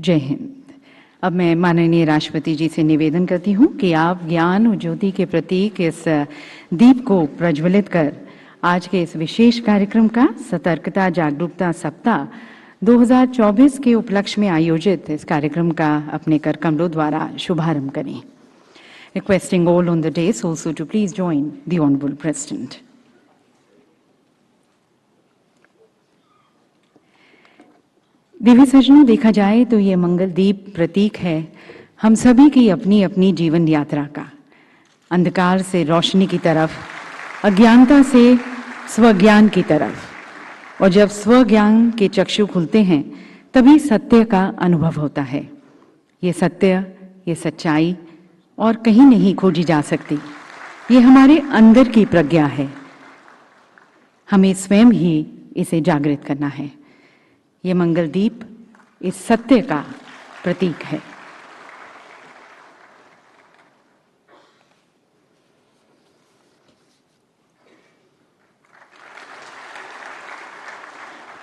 जय हिंद। अब मैं माननीय राष्ट्रपति जी से निवेदन करती हूँ कि आप ज्ञान और ज्योति के प्रतीक इस दीप को प्रज्वलित कर आज के इस विशेष कार्यक्रम का सतर्कता जागरूकता सप्ताह 2024 के उपलक्ष्य में आयोजित इस कार्यक्रम का अपने कर कमलों द्वारा शुभारंभ करें। Requesting all on the dais also to please join the Honorable President. देवी सज्जनों, देखा जाए तो ये मंगलदीप प्रतीक है हम सभी की अपनी अपनी जीवन यात्रा का। अंधकार से रोशनी की तरफ, अज्ञानता से स्वज्ञान की तरफ। और जब स्वज्ञान के चक्षु खुलते हैं तभी सत्य का अनुभव होता है। ये सत्य, ये सच्चाई और कहीं नहीं खोजी जा सकती। ये हमारे अंदर की प्रज्ञा है। हमें स्वयं ही इसे जागृत करना है। ये मंगलदीप इस सत्य का प्रतीक है।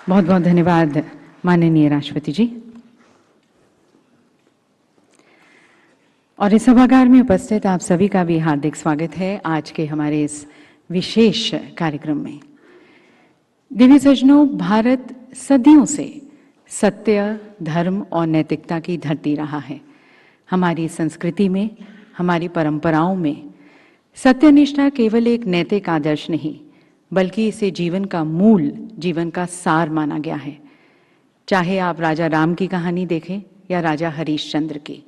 बहुत बहुत धन्यवाद माननीय राष्ट्रपति जी। और इस सभागार में उपस्थित आप सभी का भी हार्दिक स्वागत है आज के हमारे इस विशेष कार्यक्रम में। दिव्य सज्जनों, भारत सदियों से सत्य, धर्म और नैतिकता की धरती रहा है। हमारी संस्कृति में, हमारी परंपराओं में सत्यनिष्ठा केवल एक नैतिक आदर्श नहीं, बल्कि इसे जीवन का मूल, जीवन का सार माना गया है। चाहे आप राजा राम की कहानी देखें या राजा हरीशचंद्र की,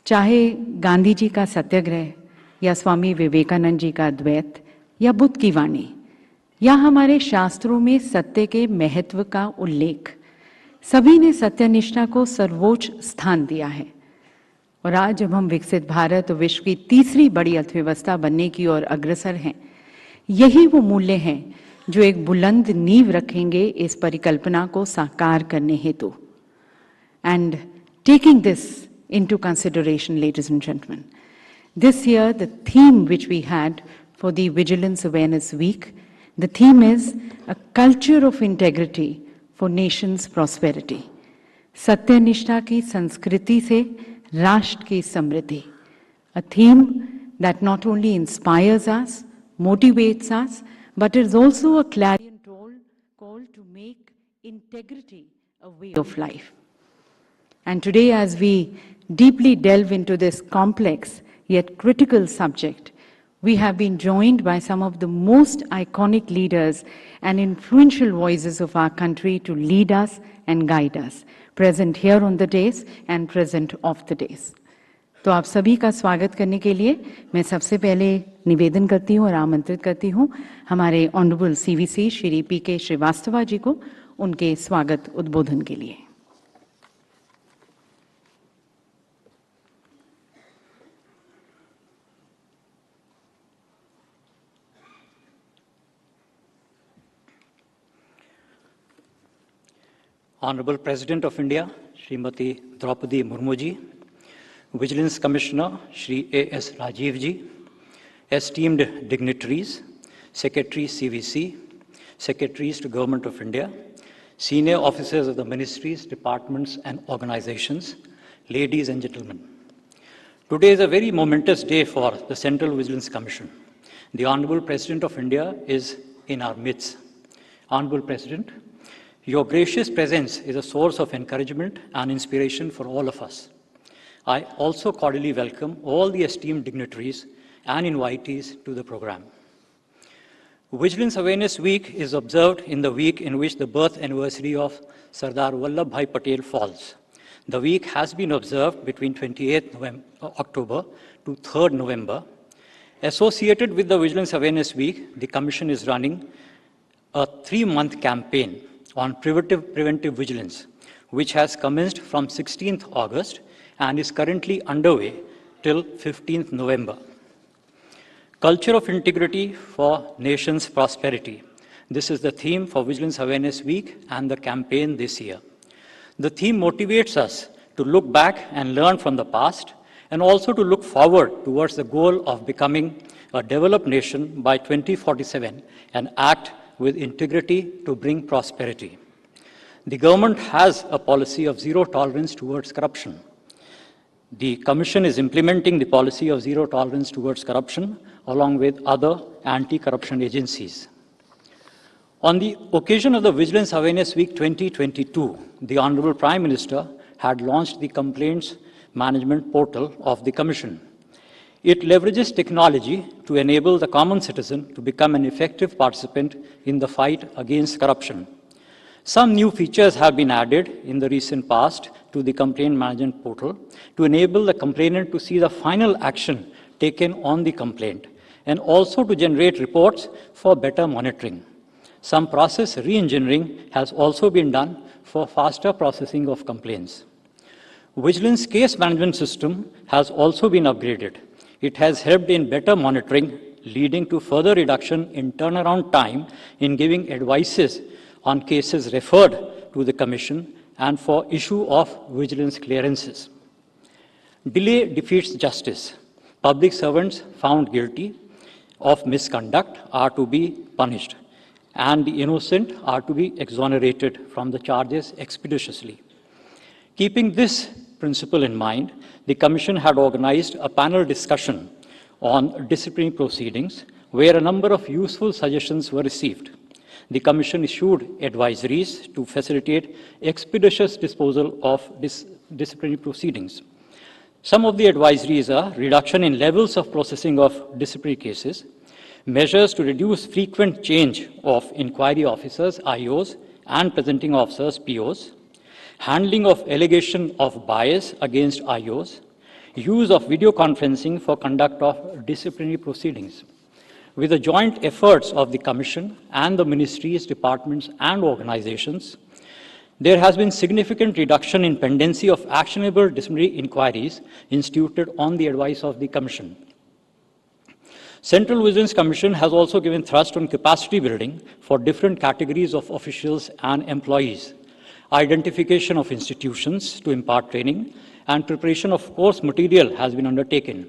चाहे गांधी जी का सत्याग्रह या स्वामी विवेकानंद जी का द्वैत या बुद्ध की वाणी, या हमारे शास्त्रों में सत्य के महत्व का उल्लेख, सभी ने सत्यनिष्ठा को सर्वोच्च स्थान दिया है। और आज जब हम विकसित भारत और विश्व की तीसरी बड़ी अर्थव्यवस्था बनने की ओर अग्रसर हैं, यही वो मूल्य हैं जो एक बुलंद नींव रखेंगे इस परिकल्पना को साकार करने हेतु। And taking this into consideration, ladies and gentlemen, this year the theme which we had for the Vigilance Awareness Week, the theme is a culture of integrity for nation's prosperity. सत्यनिष्ठा की संस्कृति से राष्ट्र की समृद्धि. A theme that not only inspires us, motivates us, but is also a clarion call to make integrity a way of life. And today, as we deeply delve into this complex yet critical subject, we have been joined by some of the most iconic leaders and influential voices of our country to lead us and guide us, present here on the dais and present off the dais. तो आप सभी का स्वागत करने के लिए मैं सबसे पहले निवेदन करती हूँ और आमंत्रित करती हूँ हमारे honourable CVC Shri PK Srivastava ji को उनके स्वागत उद्बोधन के लिए। Honorable President of India, Srimati Droupadi Murmu ji, Vigilance Commissioner, Shri A.S. Rajiv ji, esteemed dignitaries, Secretary CVC, Secretaries to Government of India, senior officers of the ministries, departments and organizations, ladies and gentlemen. Today is a very momentous day for the Central Vigilance Commission. The Honorable President of India is in our midst. Honorable President, your gracious presence is a source of encouragement and inspiration for all of us. I also cordially welcome all the esteemed dignitaries and invitees to the program. Vigilance Awareness Week is observed in the week in which the birth anniversary of Sardar Vallabhbhai Patel falls. The week has been observed between 28th October to 3rd November. Associated with the Vigilance Awareness Week, the Commission is running a 3-month campaign on preventive vigilance, which has commenced from 16th August and is currently underway till 15th November. Culture of integrity for nation's prosperity. This is the theme for Vigilance Awareness Week and the campaign this year. The theme motivates us to look back and learn from the past and also to look forward towards the goal of becoming a developed nation by 2047 and act with integrity to bring prosperity. The government has a policy of zero tolerance towards corruption. The Commission is implementing the policy of zero tolerance towards corruption along with other anti-corruption agencies. On the occasion of the Vigilance Awareness Week 2022, the Honorable Prime Minister had launched the Complaints Management Portal of the Commission. It leverages technology to enable the common citizen to become an effective participant in the fight against corruption. Some new features have been added in the recent past to the Complaint Management Portal to enable the complainant to see the final action taken on the complaint and also to generate reports for better monitoring. Some process re-engineering has also been done for faster processing of complaints. Vigilance case management system has also been upgraded. It has helped in better monitoring, leading to further reduction in turnaround time in giving advices on cases referred to the Commission and for issue of vigilance clearances. Delay defeats justice. Public servants found guilty of misconduct are to be punished, and the innocent are to be exonerated from the charges expeditiously. Keeping this principle in mind, the Commission had organized a panel discussion on disciplinary proceedings where a number of useful suggestions were received. The Commission issued advisories to facilitate expeditious disposal of disciplinary proceedings. Some of the advisories are reduction in levels of processing of disciplinary cases, measures to reduce frequent change of inquiry officers, IOs, and presenting officers, POs, handling of allegation of bias against IOs, use of video conferencing for conduct of disciplinary proceedings. With the joint efforts of the Commission and the ministries, departments, and organizations, there has been significant reduction in pendency of actionable disciplinary inquiries instituted on the advice of the Commission. Central Vigilance Commission has also given thrust on capacity building for different categories of officials and employees, identification of institutions to impart training, and preparation of course material has been undertaken.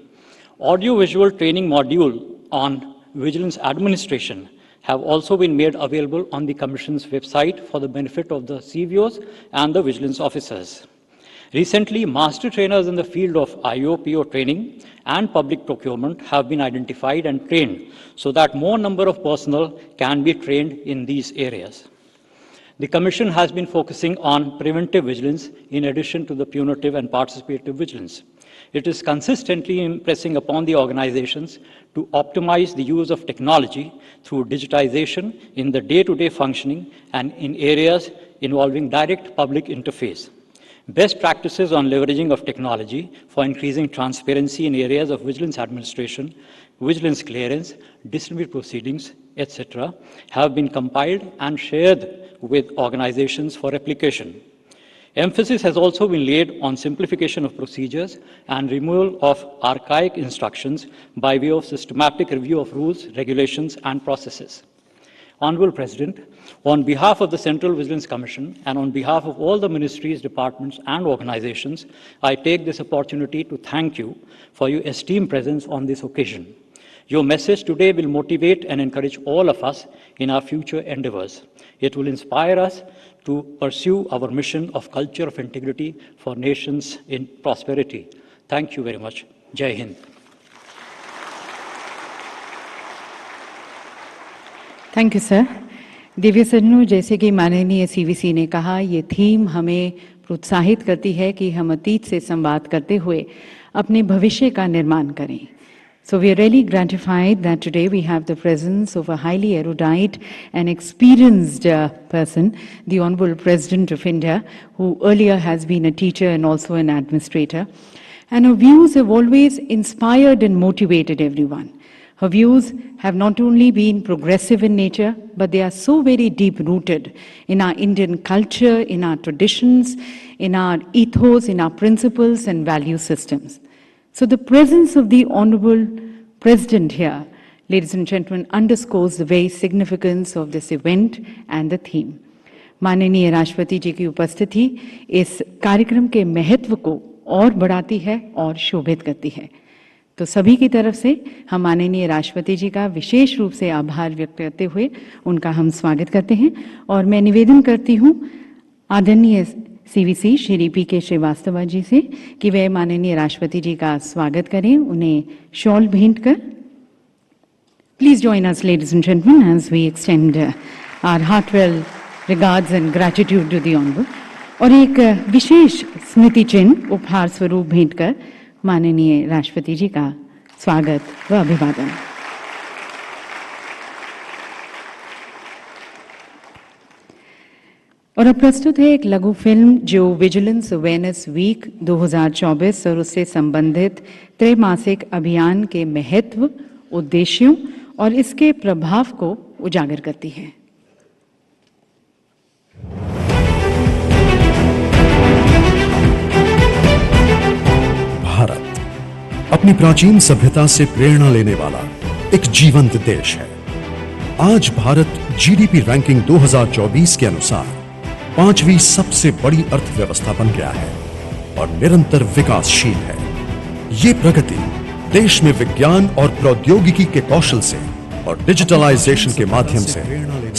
Audio-visual training module on vigilance administration have also been made available on the Commission's website for the benefit of the CVOs and the vigilance officers. Recently, master trainers in the field of IO-PO training and public procurement have been identified and trained so that more number of personnel can be trained in these areas. The Commission has been focusing on preventive vigilance in addition to the punitive and participative vigilance. It is consistently impressing upon the organizations to optimize the use of technology through digitization in the day-to-day functioning and in areas involving direct public interface. Best practices on leveraging of technology for increasing transparency in areas of vigilance administration, vigilance clearance, disciplinary proceedings, etc., have been compiled and shared with organizations for application. Emphasis has also been laid on simplification of procedures and removal of archaic instructions by way of systematic review of rules, regulations, and processes. Honorable President, on behalf of the Central Vigilance Commission and on behalf of all the ministries, departments, and organizations, I take this opportunity to thank you for your esteemed presence on this occasion. Your message today will motivate and encourage all of us in our future endeavors. It will inspire us to pursue our mission of culture of integrity for nations in prosperity. Thank you very much. Jai Hind. Thank you sir. Divya सज्जनों, जैसे कि माननीय CVC ने कहा, ये theme हमें प्रोत्साहित करती है कि हम अतीत से संवाद करते हुए अपने भविष्य का निर्माण करें। So we are really gratified that today we have the presence of a highly erudite and experienced person, the Honorable President of India, who earlier has been a teacher and also an administrator. And her views have always inspired and motivated everyone. Her views have not only been progressive in nature, but they are so very deep-rooted in our Indian culture, in our traditions, in our ethos, in our principles and value systems. So the presence of the Honorable President here, ladies and gentlemen, underscores the very significance of this event and the theme. माननीय राष्ट्रपति जी की उपस्थिति इस कार्यक्रम के महत्व को और बढ़ाती है और शोभित करती है। तो सभी की तरफ से हम माननीय राष्ट्रपति जी का विशेष रूप से आभार व्यक्त करते हुए उनका हम स्वागत करते हैं और मैं निवेदन करती हूं आदरणीय सीवीसी श्री PK श्रीवास्तव जी से कि वे माननीय राष्ट्रपति जी का स्वागत करें, उन्हें शॉल भेंट कर। Please join us ladies and gentleman as we extend our heartfelt regards and gratitude to the honourable. और एक विशेष स्मृति चिन्ह उपहार स्वरूप भेंट कर माननीय राष्ट्रपति जी का स्वागत व अभिवादन। और अब प्रस्तुत है एक लघु फिल्म जो विजिलेंस अवेयरनेस वीक 2024 और उससे संबंधित त्रैमासिक अभियान के महत्व, उद्देश्यों और इसके प्रभाव को उजागर करती है। भारत अपनी प्राचीन सभ्यता से प्रेरणा लेने वाला एक जीवंत देश है। आज भारत जीडीपी रैंकिंग 2024 के अनुसार 5वीं सबसे बड़ी अर्थव्यवस्था बन गया है और निरंतर विकासशील है। ये प्रगति देश में विज्ञान और प्रौद्योगिकी के कौशल से और डिजिटलाइजेशन के माध्यम से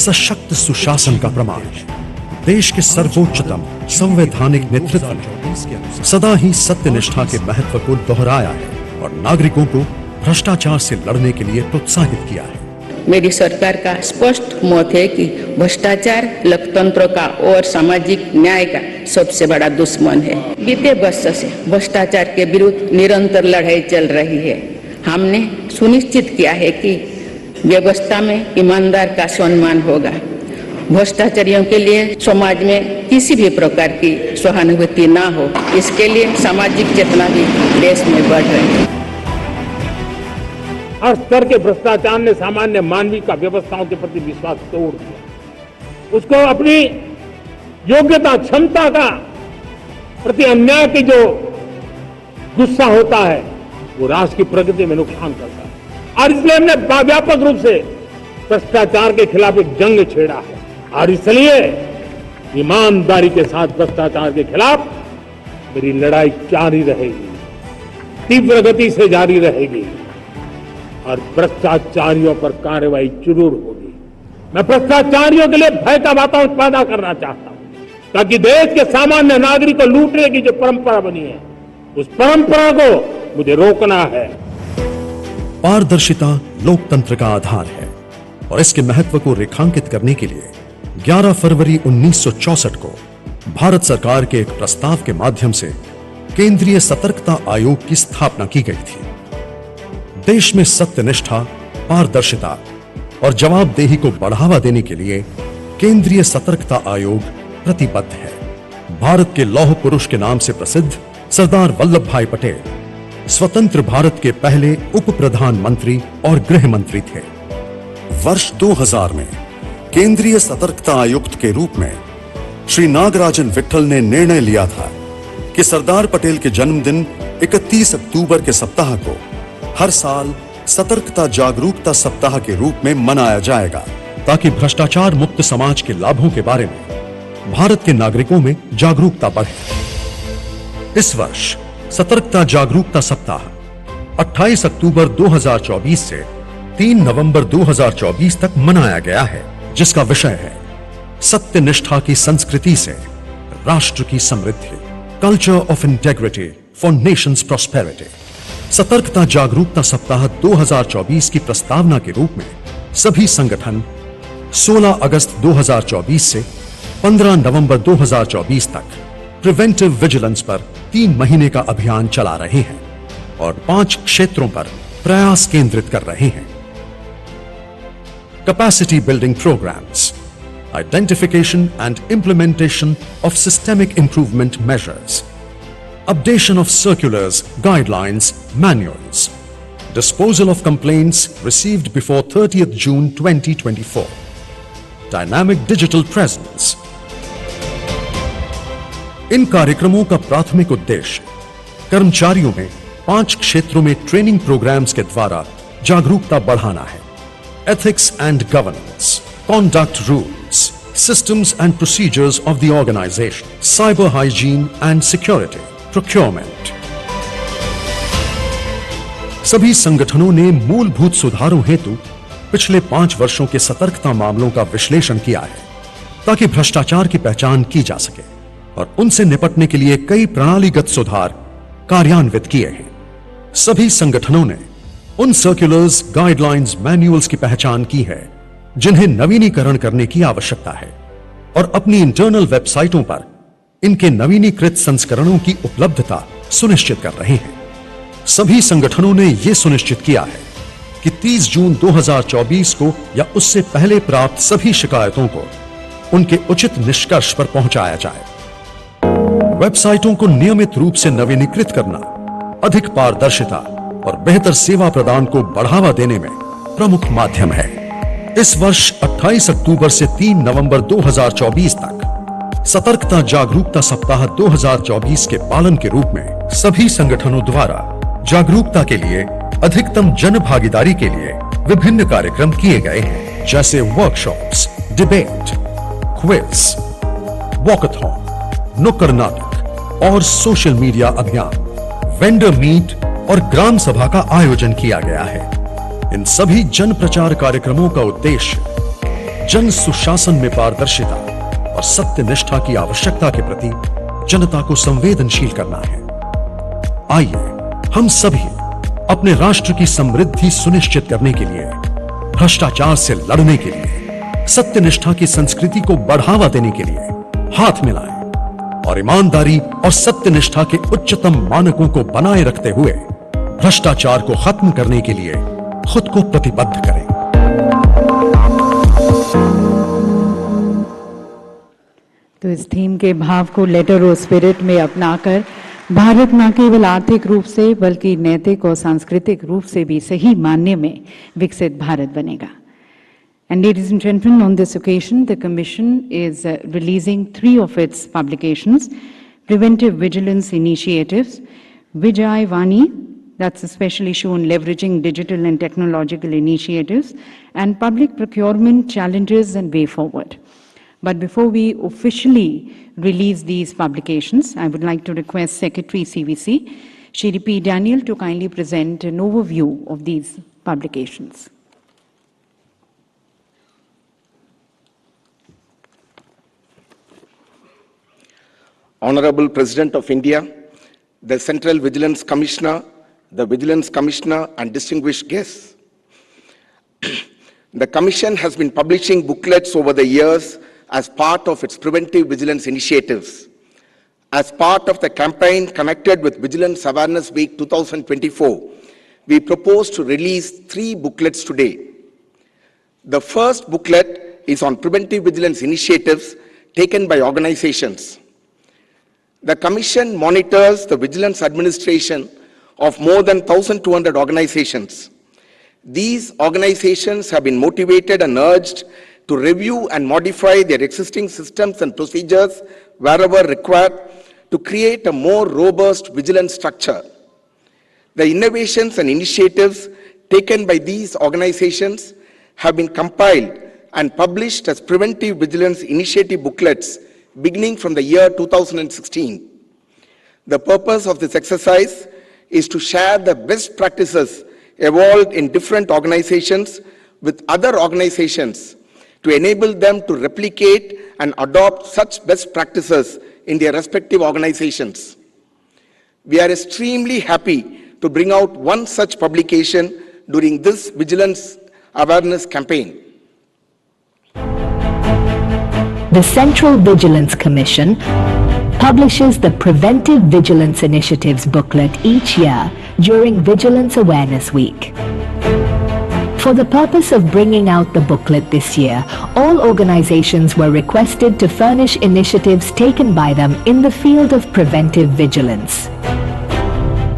सशक्त सुशासन का प्रमाण है। देश के सर्वोच्चतम संवैधानिक नेतृत्व ने सदा ही सत्यनिष्ठा के महत्व को दोहराया है और नागरिकों को भ्रष्टाचार से लड़ने के लिए प्रोत्साहित किया है। मेरी सरकार का स्पष्ट मत है कि भ्रष्टाचार लोकतंत्र का और सामाजिक न्याय का सबसे बड़ा दुश्मन है। बीते वर्ष से भ्रष्टाचार के विरुद्ध निरंतर लड़ाई चल रही है। हमने सुनिश्चित किया है कि व्यवस्था में ईमानदार का सम्मान होगा। भ्रष्टाचारियों के लिए समाज में किसी भी प्रकार की सहानुभूति ना हो, इसके लिए सामाजिक चेतना भी देश में बढ़ रही है। हर स्तर के भ्रष्टाचार ने सामान्य मानवीय का व्यवस्थाओं के प्रति विश्वास तोड़ दिया। उसको अपनी योग्यता, क्षमता का प्रति अन्याय की जो गुस्सा होता है वो राष्ट्र की प्रगति में नुकसान करता है। और इसलिए हमने व्यापक रूप से भ्रष्टाचार के खिलाफ एक जंग छेड़ा है और इसलिए ईमानदारी के साथ भ्रष्टाचार के खिलाफ मेरी लड़ाई जारी रहेगी, तीव्र गति से जारी रहेगी और भ्रष्टाचारियों पर कार्रवाई जरूर होगी। मैं भ्रष्टाचारियों के लिए भय का वातावरण पैदा करना चाहता हूं ताकि देश के सामान्य नागरिक को लूटने की जो परंपरा बनी है उस परंपरा को मुझे रोकना है। पारदर्शिता लोकतंत्र का आधार है और इसके महत्व को रेखांकित करने के लिए 11 फरवरी 1964 को भारत सरकार के एक प्रस्ताव के माध्यम से केंद्रीय सतर्कता आयोग की स्थापना की गई थी। देश में सत्यनिष्ठा, पारदर्शिता और जवाबदेही को बढ़ावा देने के लिए केंद्रीय सतर्कता आयोग प्रतिबद्ध है। भारत के लौह पुरुष के नाम से प्रसिद्ध सरदार वल्लभ भाई पटेल स्वतंत्र भारत के पहले उप प्रधानमंत्री और गृह मंत्री थे। वर्ष 2000 में केंद्रीय सतर्कता आयुक्त के रूप में श्री नागराजन विट्ठल ने निर्णय लिया था कि सरदार पटेल के जन्मदिन 31 अक्टूबर के सप्ताह को हर साल सतर्कता जागरूकता सप्ताह के रूप में मनाया जाएगा ताकि भ्रष्टाचार मुक्त समाज के लाभों के बारे में भारत के नागरिकों में जागरूकता बढ़े। इस वर्ष सतर्कता जागरूकता सप्ताह 28 अक्टूबर 2024 से 3 नवंबर 2024 तक मनाया गया है, जिसका विषय है सत्यनिष्ठा की संस्कृति से राष्ट्र की समृद्धि, culture of integrity for nations prosperity. सतर्कता जागरूकता सप्ताह 2024 की प्रस्तावना के रूप में सभी संगठन 16 अगस्त 2024 से 15 नवंबर 2024 तक प्रिवेंटिव विजिलेंस पर 3 महीने का अभियान चला रहे हैं और 5 क्षेत्रों पर प्रयास केंद्रित कर रहे हैं। Capacity building programmes, identification and implementation of systemic improvement measures, updation of circulars, guidelines, manuals, disposal of complaints received before 30th June 2024, dynamic digital presence. इन कार्यक्रमों का प्राथमिक उद्देश्य कर्मचारियों में 5 क्षेत्रों में ट्रेनिंग प्रोग्राम्स के द्वारा जागरूकता बढ़ाना है। Ethics and governance, conduct rules, systems and procedures of the organization, cyber hygiene and security, procurement. सभी संगठनों ने मूलभूत सुधारों हेतु पिछले 5 वर्षों के सतर्कता मामलों का विश्लेषण किया है ताकि भ्रष्टाचार की पहचान की जा सके और उनसे निपटने के लिए कई प्रणालीगत सुधार कार्यान्वित किए हैं। सभी संगठनों ने उन सर्कुलर्स, गाइडलाइंस, मैन्युअल्स की पहचान की है जिन्हें नवीनीकरण करने की आवश्यकता है और अपनी इंटरनल वेबसाइटों पर इनके नवीनीकृत संस्करणों की उपलब्धता सुनिश्चित कर रहे हैं। सभी संगठनों ने यह सुनिश्चित किया है कि 30 जून 2024 को या उससे पहले प्राप्त सभी शिकायतों को उनके उचित निष्कर्ष पर पहुंचाया जाए। वेबसाइटों को नियमित रूप से नवीनीकृत करना अधिक पारदर्शिता और बेहतर सेवा प्रदान को बढ़ावा देने में प्रमुख माध्यम है। इस वर्ष 28 अक्टूबर से 3 नवंबर 2024 तक सतर्कता जागरूकता सप्ताह 2024 के पालन के रूप में सभी संगठनों द्वारा जागरूकता के लिए अधिकतम जन भागीदारी के लिए विभिन्न कार्यक्रम किए गए हैं, जैसे वर्कशॉप्स, डिबेट, क्विज, वॉकथॉन, नुक्कड़ नाटक और सोशल मीडिया अभियान, वेंडर मीट और ग्राम सभा का आयोजन किया गया है। इन सभी जन प्रचार कार्यक्रमों का उद्देश्य जन सुशासन में पारदर्शिता और सत्यनिष्ठा की आवश्यकता के प्रति जनता को संवेदनशील करना है। आइए हम सभी अपने राष्ट्र की समृद्धि सुनिश्चित करने के लिए, भ्रष्टाचार से लड़ने के लिए, सत्यनिष्ठा की संस्कृति को बढ़ावा देने के लिए हाथ मिलाएं और ईमानदारी और सत्यनिष्ठा के उच्चतम मानकों को बनाए रखते हुए भ्रष्टाचार को खत्म करने के लिए खुद को प्रतिबद्ध करें। तो इस थीम के भाव को लेटर और स्पिरिट में अपनाकर भारत न केवल आर्थिक रूप से बल्कि नैतिक और सांस्कृतिक रूप से भी सही मानने में विकसित भारत बनेगा। And ladies and gentlemen, on this occasion, the Commission is releasing 3 of its publications: Preventive Vigilance Initiatives, Vijay Vani, that's a special issue on leveraging digital and technological initiatives, and Public Procurement Challenges and Way Forward. But before we officially release these publications, I would like to request Secretary CVC, Shri P. Daniel, to kindly present an overview of these publications. Honorable President of India, the Central Vigilance Commissioner, the Vigilance Commissioner, and distinguished guests. The Commission has been publishing booklets over the years as part of its preventive vigilance initiatives. As part of the campaign connected with Vigilance Awareness Week 2024, we propose to release 3 booklets today. The first booklet is on preventive vigilance initiatives taken by organizations. The Commission monitors the vigilance administration of more than 1,200 organizations. These organizations have been motivated and urged to review and modify their existing systems and procedures wherever required to create a more robust vigilance structure. The innovations and initiatives taken by these organizations have been compiled and published as preventive vigilance initiative booklets beginning from the year 2016. The purpose of this exercise is to share the best practices evolved in different organizations with other organizations to enable them to replicate and adopt such best practices in their respective organizations. We are extremely happy to bring out one such publication during this Vigilance Awareness campaign. The Central Vigilance Commission publishes the Preventive Vigilance Initiatives booklet each year during Vigilance Awareness Week. For the purpose of bringing out the booklet this year, all organizations were requested to furnish initiatives taken by them in the field of preventive vigilance.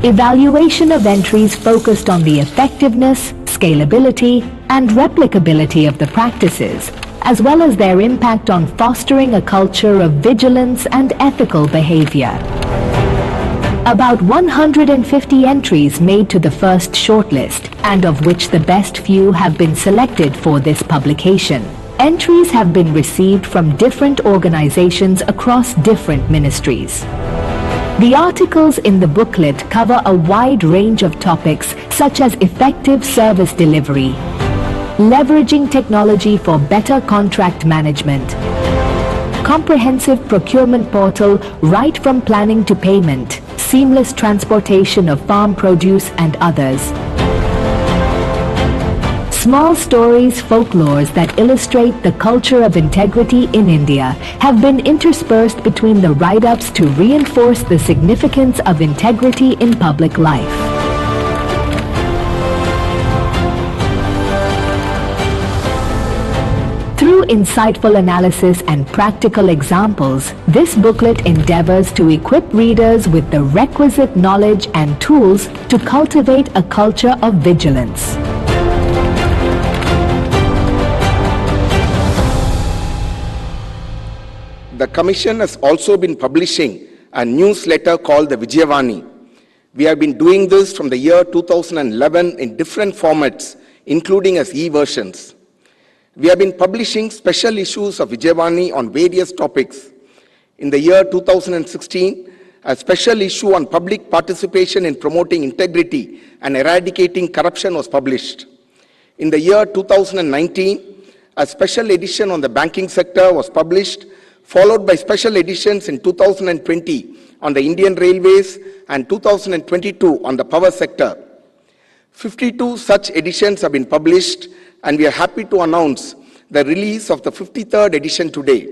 Evaluation of entries focused on the effectiveness, scalability, and replicability of the practices, as well as their impact on fostering a culture of vigilance and ethical behavior. About 150 entries made to the first shortlist, and of which the best few have been selected for this publication. Entries have been received from different organizations across different ministries. The articles in the booklet cover a wide range of topics such as effective service delivery, leveraging technology for better contract management, comprehensive procurement portal right from planning to payment, seamless transportation of farm produce and others. Small stories, folklores that illustrate the culture of integrity in India have been interspersed between the write-ups to reinforce the significance of integrity in public life. Through insightful analysis and practical examples, this booklet endeavors to equip readers with the requisite knowledge and tools to cultivate a culture of vigilance. The Commission has also been publishing a newsletter called the Vijayavani. We have been doing this from the year 2011 in different formats, including as e-versions. We have been publishing special issues of Vijayavani on various topics. In the year 2016, a special issue on public participation in promoting integrity and eradicating corruption was published. In the year 2019, a special edition on the banking sector was published, followed by special editions in 2020 on the Indian Railways and 2022 on the power sector. 52 such editions have been published, and we are happy to announce the release of the 53rd edition today.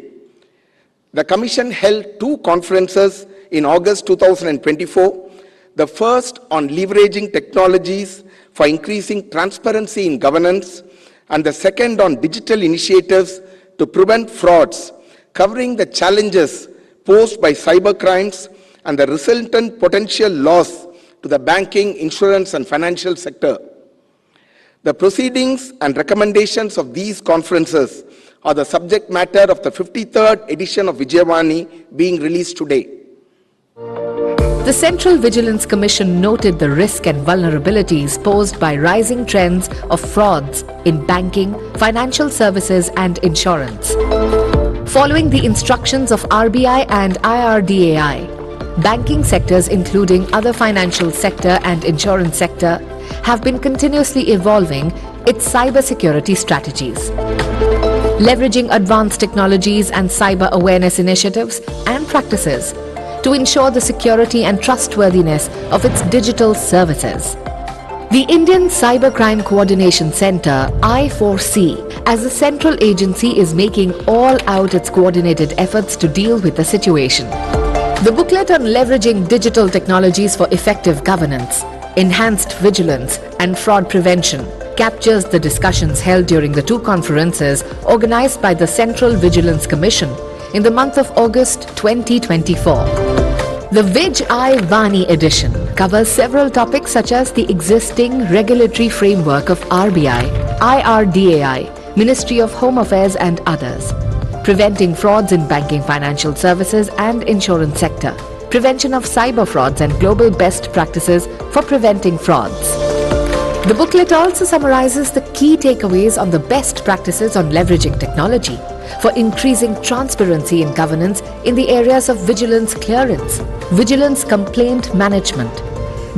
The Commission held 2 conferences in August 2024, the first on leveraging technologies for increasing transparency in governance, and the second on digital initiatives to prevent frauds, covering the challenges posed by cybercrimes and the resultant potential loss to the banking, insurance, and financial sector. The proceedings and recommendations of these conferences are the subject matter of the 53rd edition of Vijayavani being released today. The Central Vigilance Commission noted the risk and vulnerabilities posed by rising trends of frauds in banking, financial services, and insurance. Following the instructions of RBI and IRDAI, banking sectors including other financial sector and insurance sector have been continuously evolving its cybersecurity strategies. Leveraging advanced technologies and cyber awareness initiatives and practices to ensure the security and trustworthiness of its digital services. The Indian Cybercrime Coordination Center, I4C, as a central agency is making all out its coordinated efforts to deal with the situation. The booklet on leveraging digital technologies for effective governance, enhanced vigilance and fraud prevention captures the discussions held during the 2 conferences organized by the Central Vigilance Commission in the month of August 2024. The Vijayavani edition covers several topics such as the existing regulatory framework of RBI, IRDAI, Ministry of Home Affairs and others, preventing frauds in banking, financial services and insurance sector, prevention of cyber frauds and global best practices for preventing frauds. The booklet also summarizes the key takeaways on the best practices on leveraging technology for increasing transparency in governance in the areas of vigilance clearance, vigilance complaint management,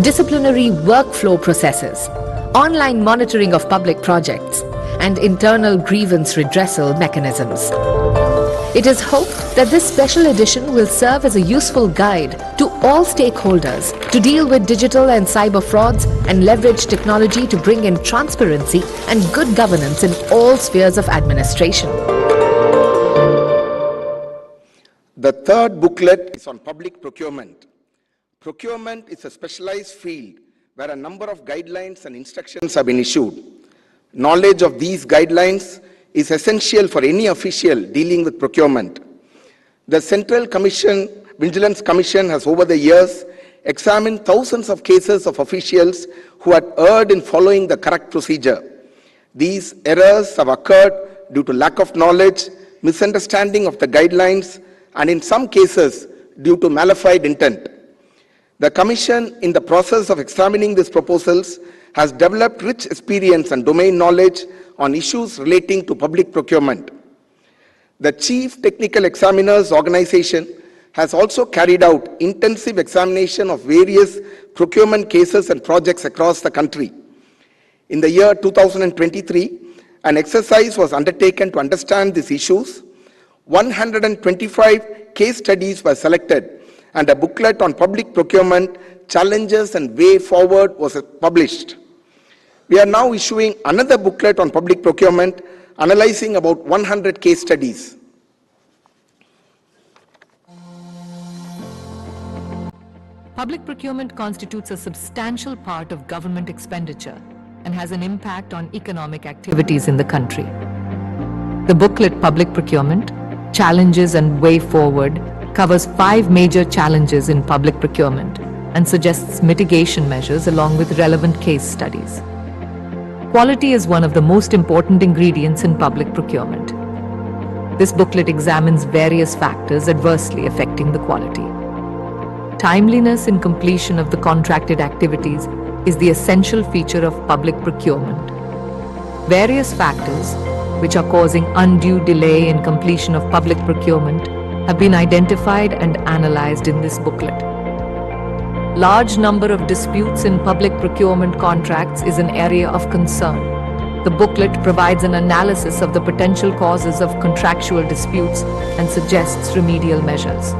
disciplinary workflow processes, online monitoring of public projects, and internal grievance redressal mechanisms. It is hoped that this special edition will serve as a useful guide to all stakeholders to deal with digital and cyber frauds and leverage technology to bring in transparency and good governance in all spheres of administration. The 3rd booklet is on public procurement. Procurement is a specialized field where a number of guidelines and instructions have been issued. Knowledge of these guidelines is essential for any official dealing with procurement. The Central Vigilance Commission has over the years examined thousands of cases of officials who had erred in following the correct procedure. These errors have occurred due to lack of knowledge, misunderstanding of the guidelines, and in some cases due to malified intent. The Commission, in the process of examining these proposals, has developed rich experience and domain knowledge on issues relating to public procurement. The Chief Technical Examiners Organization has also carried out intensive examination of various procurement cases and projects across the country. In the year 2023, an exercise was undertaken to understand these issues. 125 case studies were selected, and a booklet on public procurement, challenges and way forward was published. We are now issuing another booklet on public procurement, analyzing about 100 case studies. Public procurement constitutes a substantial part of government expenditure and has an impact on economic activities in the country. The booklet Public Procurement, Challenges and Way Forward covers 5 major challenges in public procurement and suggests mitigation measures along with relevant case studies. Quality is one of the most important ingredients in public procurement. This booklet examines various factors adversely affecting the quality. Timeliness in completion of the contracted activities is the essential feature of public procurement. Various factors which are causing undue delay in completion of public procurement have been identified and analyzed in this booklet. Large number of disputes in public procurement contracts is an area of concern. The booklet provides an analysis of the potential causes of contractual disputes and suggests remedial measures.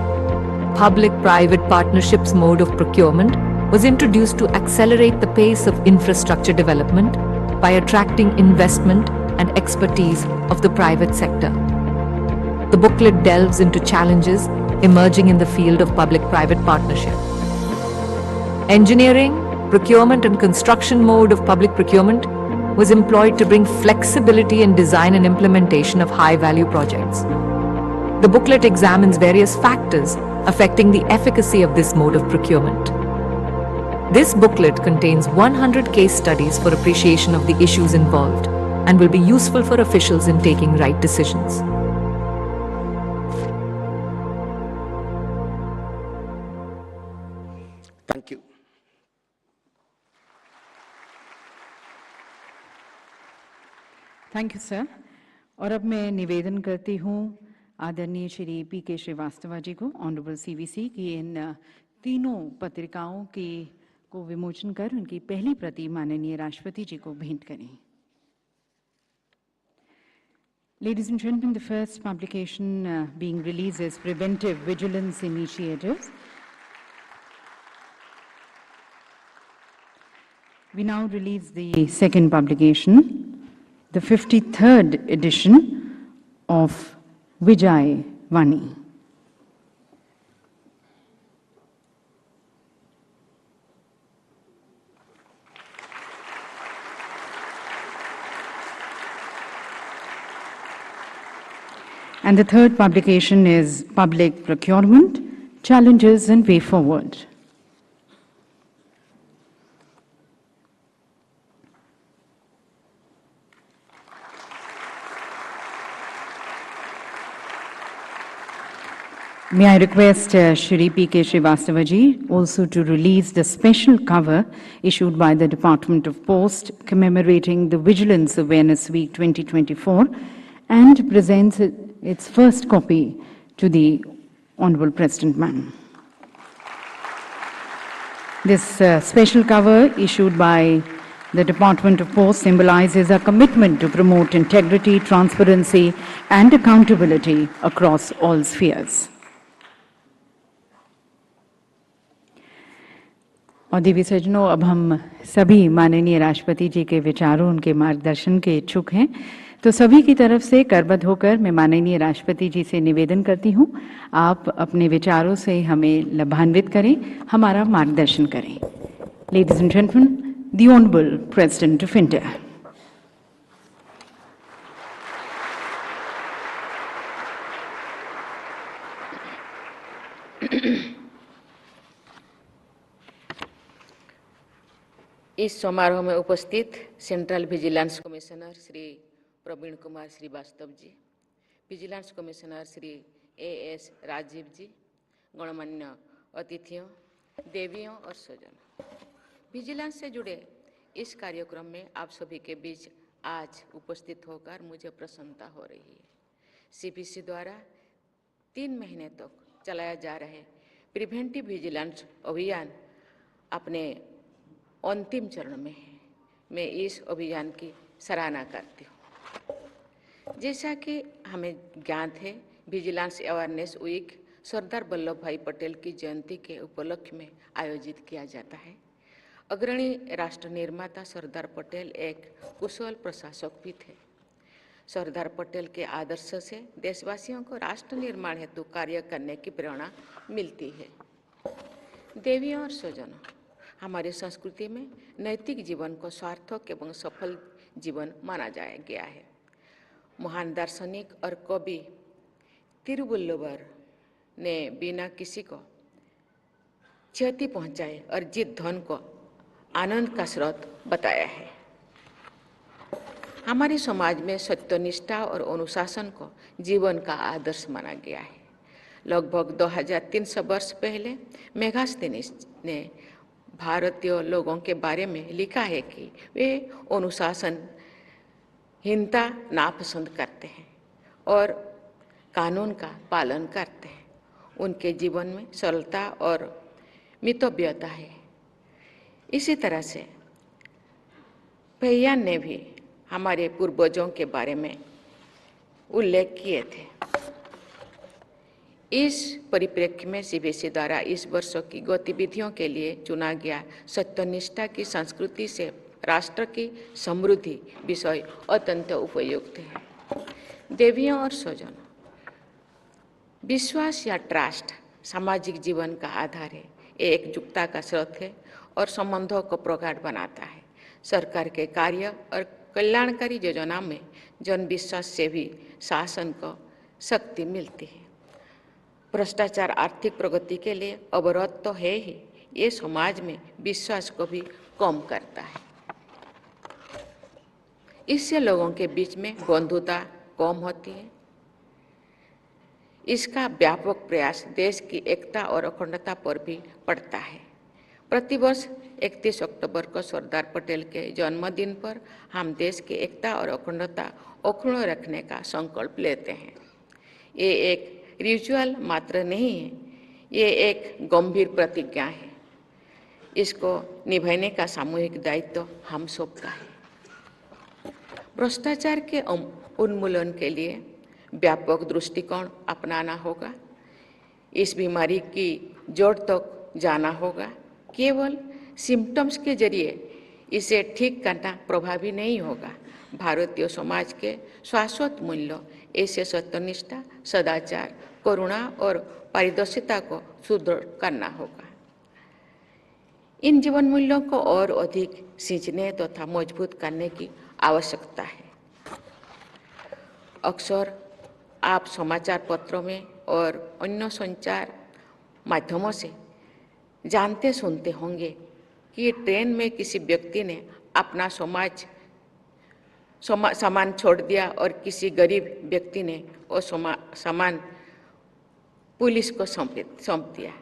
Public-private partnerships mode of procurement was introduced to accelerate the pace of infrastructure development by attracting investment and expertise of the private sector. The booklet delves into challenges emerging in the field of public-private partnership. Engineering, procurement and construction mode of public procurement was employed to bring flexibility in design and implementation of high-value projects. The booklet examines various factors affecting the efficacy of this mode of procurement. This booklet contains 100 case studies for appreciation of the issues involved and will be useful for officials in taking right decisions. Thank you. Thank you sir. और अब मैं निवेदन करती हूँ आदरणीय Shri PK Srivastava ji को, honourable CVC, की इन तीनों पत्रिकाओं को विमोचन कर उनकी पहली प्रति माननीय राष्ट्रपति जी को भेंट करें। Ladies and gentlemen, the first publication being released is Preventive Vigilance Initiatives. We now release the second publication, the 53rd edition of Vijay Vani. And the third publication is Public Procurement, Challenges and Way Forward. May I request Shri PK Srivastava ji also to release the special cover issued by the Department of Post commemorating the Vigilance Awareness Week 2024 and presents its first copy to the Honorable President Ma'am. This special cover issued by the Department of Post symbolizes a commitment to promote integrity, transparency and accountability across all spheres. और देवी सज्जनों, अब हम सभी माननीय राष्ट्रपति जी के विचारों, उनके मार्गदर्शन के इच्छुक हैं, तो सभी की तरफ से करबद्ध होकर मैं माननीय राष्ट्रपति जी से निवेदन करती हूं, आप अपने विचारों से हमें लाभान्वित करें, हमारा मार्गदर्शन करें। Ladies and gentlemen, the Honorable President of India. इस समारोह में उपस्थित central vigilance commissioner Shri Praveen Kumar Srivastava ji, vigilance commissioner Shri AS Rajeev ji, गणमान्य अतिथियों, देवियों और स्वजनों, विजिलेंस से जुड़े इस कार्यक्रम में आप सभी के बीच आज उपस्थित होकर मुझे प्रसन्नता हो रही है। CPC द्वारा 3 महीने तक चलाया जा रहे प्रिवेंटिव विजिलेंस अभियान अपने अंतिम चरण में है। मैं इस अभियान की सराहना करती हूँ। जैसा कि हमें ज्ञात है vigilance awareness week Sardar Vallabh भाई पटेल की जयंती के उपलक्ष्य में आयोजित किया जाता है। अग्रणी राष्ट्र निर्माता सरदार पटेल एक कुशल प्रशासक भी थे। सरदार पटेल के आदर्श से देशवासियों को राष्ट्र निर्माण हेतु कार्य करने की प्रेरणा मिलती है। देवियों और स्वजनों, हमारी संस्कृति में नैतिक जीवन को सार्थक एवं सफल जीवन माना गया है। महान दार्शनिक और कवि तिरुवल्लुवर ने बिना किसी को क्षति पहुंचाए अर्जित धन को आनंद का स्रोत बताया है। हमारे समाज में सत्यनिष्ठा और अनुशासन को जीवन का आदर्श माना गया है। लगभग 2300 वर्ष पहले मेगास्थनीज ने भारतीय लोगों के बारे में लिखा है कि वे अनुशासनहीनता नापसंद करते हैं और कानून का पालन करते हैं। उनके जीवन में सरलता और मितव्ययता है। इसी तरह से पैयान ने भी हमारे पूर्वजों के बारे में उल्लेख किए थे। इस परिप्रेक्ष्य में सीबीएसई द्वारा इस वर्ष की गतिविधियों के लिए चुना गया सत्यनिष्ठा की संस्कृति से राष्ट्र की समृद्धि विषय अत्यंत उपयुक्त है। देवियों और स्वजनों, विश्वास या ट्रस्ट सामाजिक जीवन का आधार है। ये एकजुटता का स्रोत है और संबंधों को प्रगाढ़ बनाता है। सरकार के कार्य और कल्याणकारी योजना में जन विश्वास से भी शासन को शक्ति मिलती है। भ्रष्टाचार आर्थिक प्रगति के लिए अवरोध तो है ही, ये समाज में विश्वास को भी कम करता है। इससे लोगों के बीच में बंधुता कम होती है। इसका व्यापक प्रयास देश की एकता और अखंडता पर भी पड़ता है। प्रतिवर्ष 31 अक्टूबर को सरदार पटेल के जन्मदिन पर हम देश की एकता और अखंडता अक्षुण्ण रखने का संकल्प लेते हैं। ये एक रिचुअल मात्र नहीं है, ये एक गंभीर प्रतिज्ञा है। इसको निभाने का सामूहिक दायित्व हम सबका है। भ्रष्टाचार के उन्मूलन के लिए व्यापक दृष्टिकोण अपनाना होगा। इस बीमारी की जड़ तक जाना होगा। केवल सिम्टम्स के जरिए इसे ठीक करना प्रभावी नहीं होगा। भारतीय समाज के शाश्वत मूल्यों ऐसे सत्यनिष्ठा, सदाचार, करुणा और पारदर्शिता को सुदृढ़ करना होगा। इन जीवन मूल्यों को और अधिक सींचने तथा मजबूत करने की आवश्यकता है। अक्सर आप समाचार पत्रों में और अन्य संचार माध्यमों से जानते सुनते होंगे कि ट्रेन में किसी व्यक्ति ने अपना सामान छोड़ दिया और किसी गरीब व्यक्ति ने वो सामान पुलिस को सौंप दिया।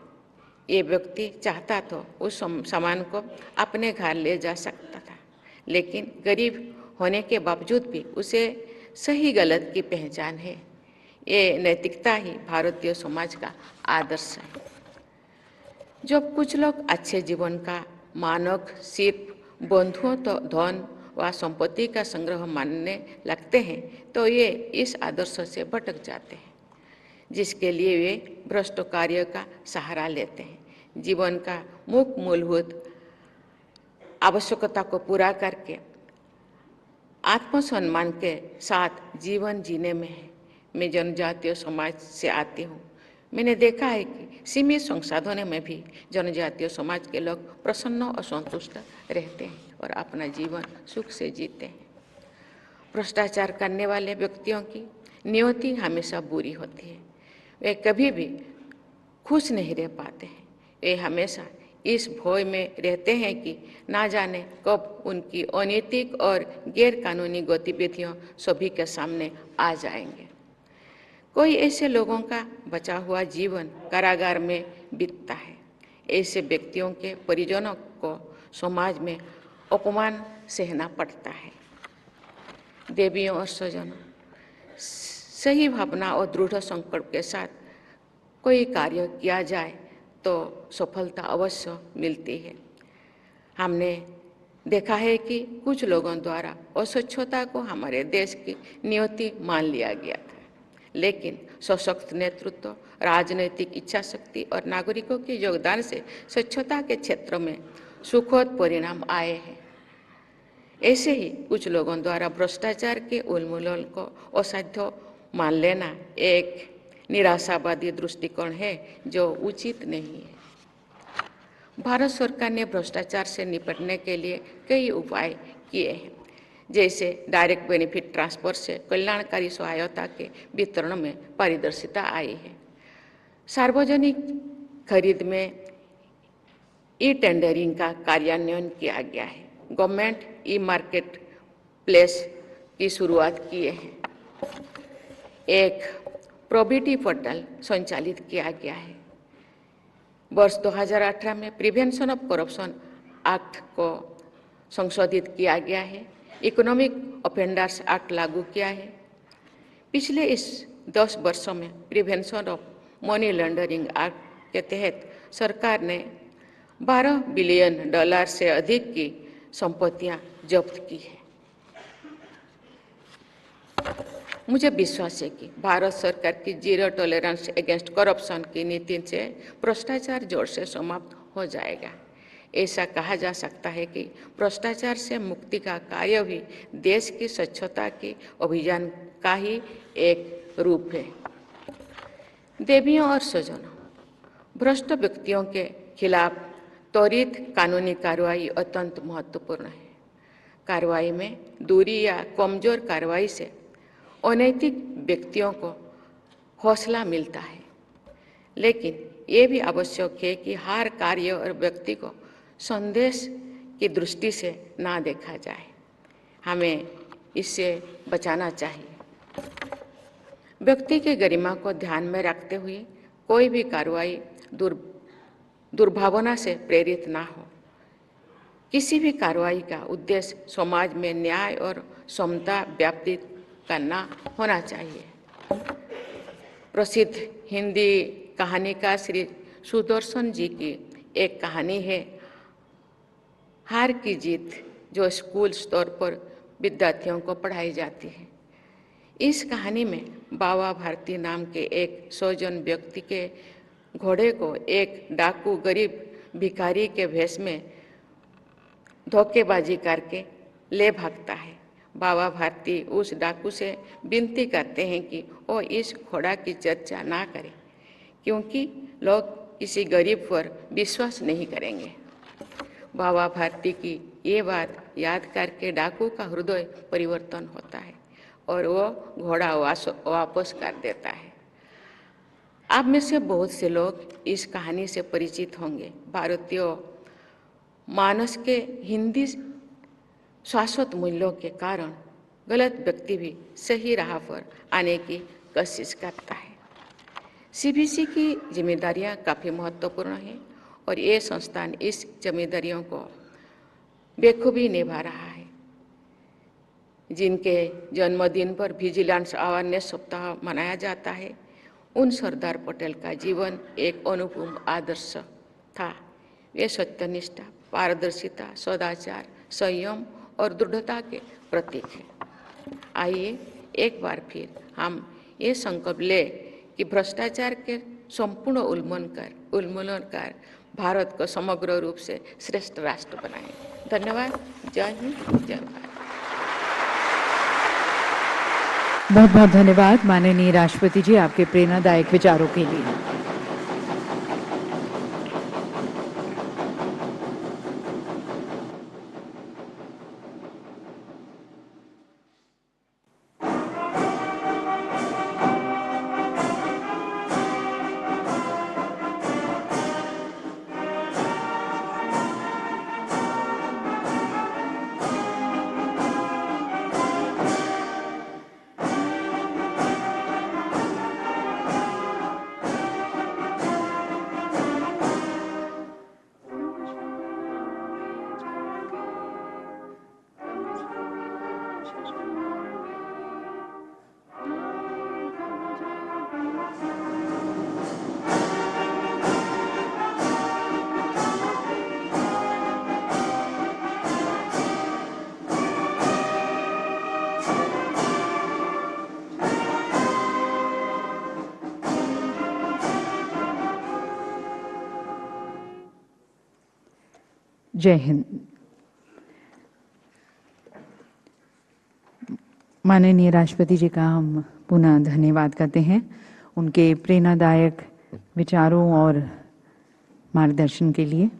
ये व्यक्ति चाहता तो उस सामान को अपने घर ले जा सकता था, लेकिन गरीब होने के बावजूद भी उसे सही गलत की पहचान है। ये नैतिकता ही भारतीय समाज का आदर्श है। जब कुछ लोग अच्छे जीवन का मानक सिर्फ बंधुओं तो धन व संपत्ति का संग्रह मानने लगते हैं, तो ये इस आदर्श से भटक जाते हैं, जिसके लिए वे भ्रष्ट कार्य का सहारा लेते हैं। जीवन का मुख्य मूलभूत आवश्यकता को पूरा करके आत्मसम्मान के साथ जीवन जीने में है। मैं जनजातीय समाज से आती हूँ। मैंने देखा है कि सीमित संसाधनों में भी जनजातीय समाज के लोग प्रसन्न और संतुष्ट रहते हैं और अपना जीवन सुख से जीते हैं। भ्रष्टाचार करने वाले व्यक्तियों की नियति हमेशा बुरी होती है। वे कभी भी खुश नहीं रह पाते हैं। वे हमेशा इस भय में रहते हैं कि ना जाने कब उनकी अनैतिक और गैर कानूनी गतिविधियां सभी के सामने आ जाएंगे। कोई ऐसे लोगों का बचा हुआ जीवन कारागार में बीतता है। ऐसे व्यक्तियों के परिजनों को समाज में अपमान सहना पड़ता है। देवियों और स्वजनों, सही भावना और दृढ़ संकल्प के साथ कोई कार्य किया जाए तो सफलता अवश्य मिलती है। हमने देखा है कि कुछ लोगों द्वारा अस्वच्छता को हमारे देश की नियति मान लिया गया था, लेकिन सशक्त नेतृत्व, राजनैतिक इच्छा शक्ति और नागरिकों के योगदान से स्वच्छता के क्षेत्र में सुखद परिणाम आए हैं। ऐसे ही कुछ लोगों द्वारा भ्रष्टाचार के उन्मूलन को असाध्य मान लेना एक निराशावादी दृष्टिकोण है जो उचित नहीं है। भारत सरकार ने भ्रष्टाचार से निपटने के लिए कई उपाय किए हैं, जैसे डायरेक्ट बेनिफिट ट्रांसफर से कल्याणकारी सहायता के वितरण में पारदर्शिता आई है। सार्वजनिक खरीद में ई टेंडरिंग का कार्यान्वयन किया गया है। गवर्नमेंट ई मार्केट प्लेस की शुरुआत किए हैं। एक प्रोबिटी पोर्टल संचालित किया गया है। वर्ष 2018 में प्रिवेंशन ऑफ करप्शन एक्ट को संशोधित किया गया है। इकोनॉमिक ऑफेंडर्स एक्ट लागू किया है। पिछले इस 10 वर्षों में prevention of money laundering act के तहत सरकार ने $12 बिलियन से अधिक की संपत्तियां जब्त की है। मुझे विश्वास है कि भारत सरकार की जीरो टॉलरेंस अगेंस्ट करप्शन की नीति से भ्रष्टाचार जोर से समाप्त हो जाएगा। ऐसा कहा जा सकता है कि भ्रष्टाचार से मुक्ति का कार्य भी देश की स्वच्छता के अभियान का ही एक रूप है। देवियों और स्वजनों, भ्रष्ट व्यक्तियों के खिलाफ त्वरित कानूनी कार्रवाई अत्यंत महत्वपूर्ण है। कार्रवाई में दूरी या कमजोर कार्रवाई से अनैतिक व्यक्तियों को हौसला मिलता है, लेकिन ये भी आवश्यक है कि हर कार्य और व्यक्ति को संदेश की दृष्टि से ना देखा जाए। हमें इससे बचाना चाहिए। व्यक्ति की गरिमा को ध्यान में रखते हुए कोई भी कार्रवाई दुर्भावना से प्रेरित ना हो। किसी भी कार्रवाई का उद्देश्य समाज में न्याय और समता व्याप्त करना होना चाहिए। प्रसिद्ध हिंदी कहानीकार श्री सुदर्शन जी की एक कहानी है, हार की जीत, जो स्कूल स्तर पर विद्यार्थियों को पढ़ाई जाती है। इस कहानी में बाबा भारती नाम के एक सौजन व्यक्ति के घोड़े को एक डाकू गरीब भिखारी के भेष में धोखेबाजी करके ले भागता है। बाबा भारती उस डाकू से विनती करते हैं कि वो इस घोड़ा की चर्चा ना करे, क्योंकि लोग किसी गरीब पर विश्वास नहीं करेंगे। बाबा भारती की ये बात याद करके डाकू का हृदय परिवर्तन होता है और वो घोड़ा वापस कर देता है। आप में से बहुत से लोग इस कहानी से परिचित होंगे। भारतीय मानस के हिंदी शाश्वत मूल्यों के कारण गलत व्यक्ति भी सही राह पर आने की कोशिश करता है। सीबीसी की जिम्मेदारियां काफ़ी महत्वपूर्ण हैं और ये संस्थान इस जिम्मेदारियों को बेखूबी निभा रहा है। जिनके जन्मदिन पर विजिलेंस अवेयरनेस सप्ताह मनाया जाता है, उन सरदार पटेल का जीवन एक अनुपम आदर्श था। वे सत्यनिष्ठा, पारदर्शिता, सदाचार, संयम और दृढ़ता के प्रतीक हैं। आइए एक बार फिर हम ये संकल्प लें कि भ्रष्टाचार के संपूर्ण उन्मूलन कर भारत को समग्र रूप से श्रेष्ठ राष्ट्र बनाएं। धन्यवाद। जय हिंद, जय भारत। बहुत बहुत धन्यवाद माननीय राष्ट्रपति जी आपके प्रेरणादायक विचारों के लिए। जय हिंद। माननीय राष्ट्रपति जी का हम पुनः धन्यवाद करते हैं उनके प्रेरणादायक विचारों और मार्गदर्शन के लिए।